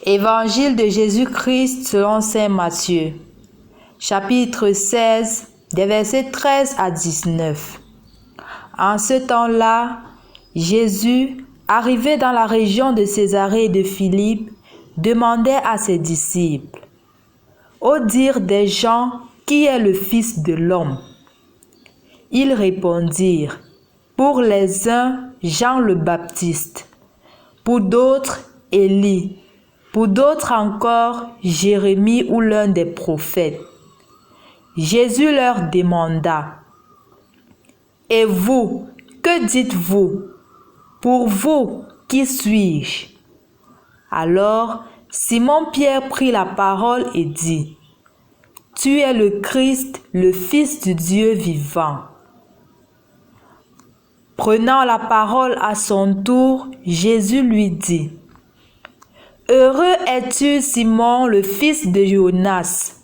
Évangile de Jésus-Christ selon saint Matthieu, chapitre 16, des versets 13 à 19. En ce temps-là, Jésus, arrivé dans la région de Césarée et de Philippe, demandait à ses disciples: au dire des gens, qui est le Fils de l'homme? Ils répondirent: pour les uns, Jean le Baptiste, pour d'autres, Élie, pour d'autres encore, Jérémie ou l'un des prophètes. Jésus leur demanda: et vous, que dites-vous? Pour vous, qui suis-je? Alors Simon-Pierre prit la parole et dit: tu es le Christ, le Fils du Dieu vivant. Prenant la parole à son tour, Jésus lui dit: heureux es-tu, Simon, le fils de Jonas.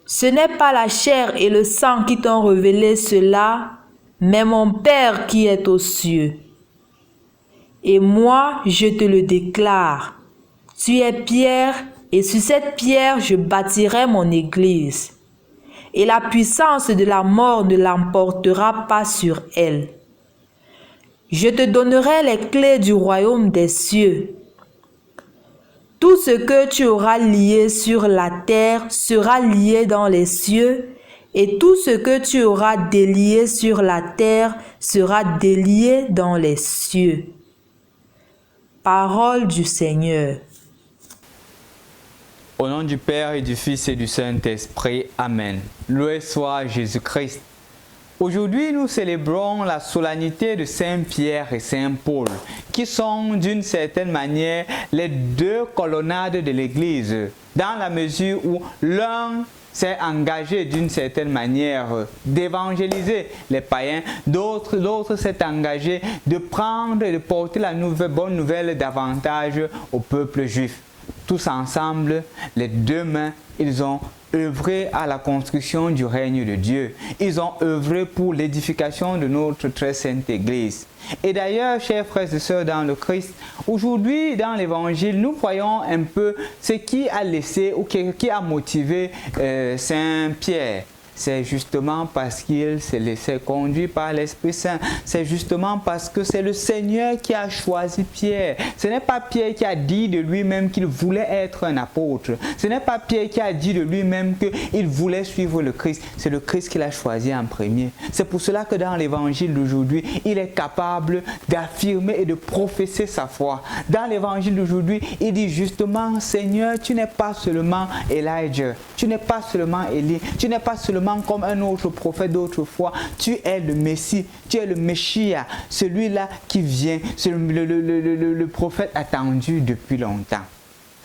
Ce n'est pas la chair et le sang qui t'ont révélé cela, mais mon Père qui est aux cieux. Et moi, je te le déclare, tu es Pierre, et sur cette pierre je bâtirai mon église, et la puissance de la mort ne l'emportera pas sur elle. Je te donnerai les clés du royaume des cieux. Tout ce que tu auras lié sur la terre sera lié dans les cieux, et tout ce que tu auras délié sur la terre sera délié dans les cieux. Parole du Seigneur. Au nom du Père et du Fils et du Saint-Esprit, Amen. Loué soit Jésus-Christ. Aujourd'hui, nous célébrons la solennité de Saint Pierre et Saint Paul, qui sont d'une certaine manière les deux colonnades de l'Église, dans la mesure où l'un s'est engagé d'une certaine manière d'évangéliser les païens, l'autre s'est engagé de prendre et de porter la bonne nouvelle davantage au peuple juif. Tous ensemble, les deux mains, ils ont œuvré à la construction du règne de Dieu. Ils ont œuvré pour l'édification de notre très sainte Église. Et d'ailleurs, chers frères et sœurs dans le Christ, aujourd'hui dans l'Évangile, nous voyons un peu ce qui a laissé ou qui a motivé Saint Pierre. C'est justement parce qu'il s'est laissé conduire par l'Esprit Saint. C'est justement parce que c'est le Seigneur qui a choisi Pierre. Ce n'est pas Pierre qui a dit de lui-même qu'il voulait être un apôtre. Ce n'est pas Pierre qui a dit de lui-même qu'il voulait suivre le Christ. C'est le Christ qui l'a choisi en premier. C'est pour cela que dans l'Évangile d'aujourd'hui, il est capable d'affirmer et de professer sa foi. Dans l'Évangile d'aujourd'hui, il dit justement: Seigneur, tu n'es pas seulement Elijah, tu n'es pas seulement Élie, tu n'es pas seulement comme un autre prophète d'autrefois, tu es le Messie, tu es le Messia, celui-là qui vient, le prophète attendu depuis longtemps.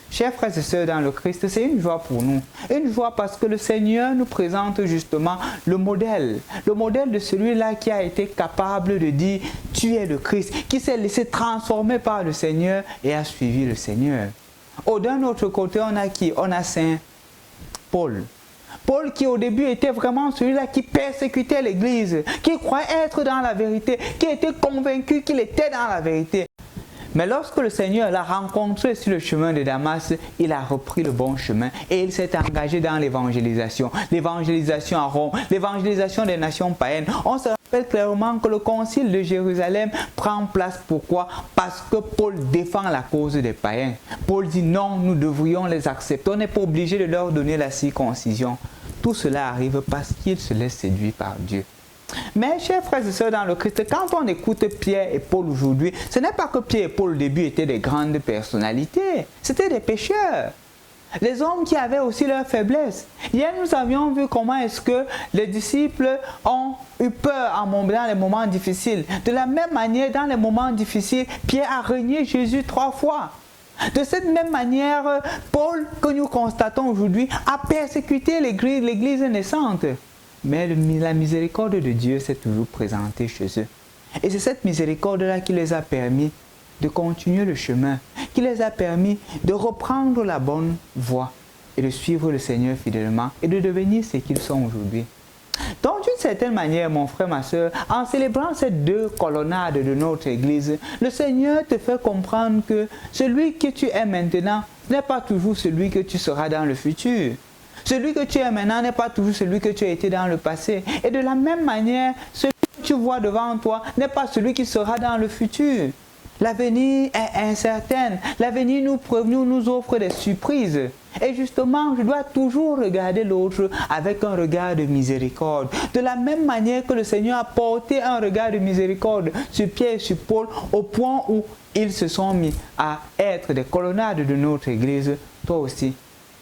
Chers frères et sœurs dans le Christ, c'est une joie pour nous. Une joie parce que le Seigneur nous présente justement le modèle de celui-là qui a été capable de dire: tu es le Christ, qui s'est laissé transformer par le Seigneur et a suivi le Seigneur. D'un autre côté, on a qui? On a Saint Paul. Paul qui au début était vraiment celui-là qui persécutait l'Église, qui croyait être dans la vérité, qui était convaincu qu'il était dans la vérité. Mais lorsque le Seigneur l'a rencontré sur le chemin de Damas, il a repris le bon chemin et il s'est engagé dans l'évangélisation. L'évangélisation à Rome, l'évangélisation des nations païennes. On se rappelle clairement que le concile de Jérusalem prend place. Pourquoi? Parce que Paul défend la cause des païens. Paul dit non, nous devrions les accepter. On n'est pas obligé de leur donner la circoncision. Tout cela arrive parce qu'ils se laissent séduire par Dieu. Mais chers frères et sœurs dans le Christ, quand on écoute Pierre et Paul aujourd'hui, ce n'est pas que Pierre et Paul au début étaient des grandes personnalités, c'était des pécheurs. Les hommes qui avaient aussi leurs faiblesses. Hier, nous avions vu comment est-ce que les disciples ont eu peur dans les moments difficiles. De la même manière, dans les moments difficiles, Pierre a renié Jésus 3 fois. De cette même manière, Paul, que nous constatons aujourd'hui, a persécuté l'Église naissante. Mais la miséricorde de Dieu s'est toujours présentée chez eux. Et c'est cette miséricorde-là qui les a permis de continuer le chemin, qui les a permis de reprendre la bonne voie et de suivre le Seigneur fidèlement et de devenir ce qu'ils sont aujourd'hui. Donc, d'une certaine manière, mon frère, ma soeur, en célébrant ces deux colonnades de notre Église, le Seigneur te fait comprendre que celui que tu es maintenant n'est pas toujours celui que tu seras dans le futur. Celui que tu es maintenant n'est pas toujours celui que tu as été dans le passé. Et de la même manière, celui que tu vois devant toi n'est pas celui qui sera dans le futur. L'avenir est incertain. L'avenir nous offre des surprises. Et justement, je dois toujours regarder l'autre avec un regard de miséricorde. De la même manière que le Seigneur a porté un regard de miséricorde sur Pierre et sur Paul au point où ils se sont mis à être des colonnades de notre Église, toi aussi,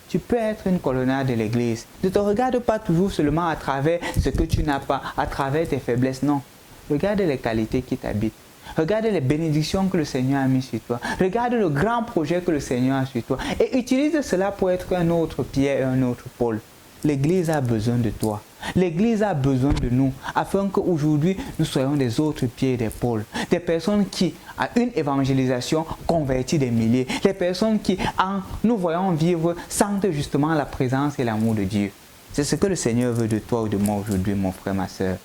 tu peux être une colonnade de l'Église. Ne te regarde pas toujours seulement à travers ce que tu n'as pas, à travers tes faiblesses, non. Regarde les qualités qui t'habitent. Regarde les bénédictions que le Seigneur a mis sur toi. Regarde le grand projet que le Seigneur a sur toi. Et utilise cela pour être un autre Pierre et un autre Paul. L'Église a besoin de toi. L'Église a besoin de nous, afin qu'aujourd'hui, nous soyons des autres Pierre et des Paul. Des personnes qui, à une évangélisation, convertissent des milliers. Des personnes qui, en nous voyant vivre, sentent justement la présence et l'amour de Dieu. C'est ce que le Seigneur veut de toi ou de moi aujourd'hui, mon frère, ma soeur.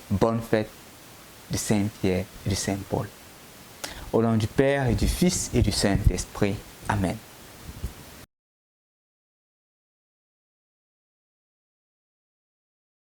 Bonne fête de Saint-Pierre et de Saint-Paul. Au nom du Père et du Fils et du Saint-Esprit. Amen.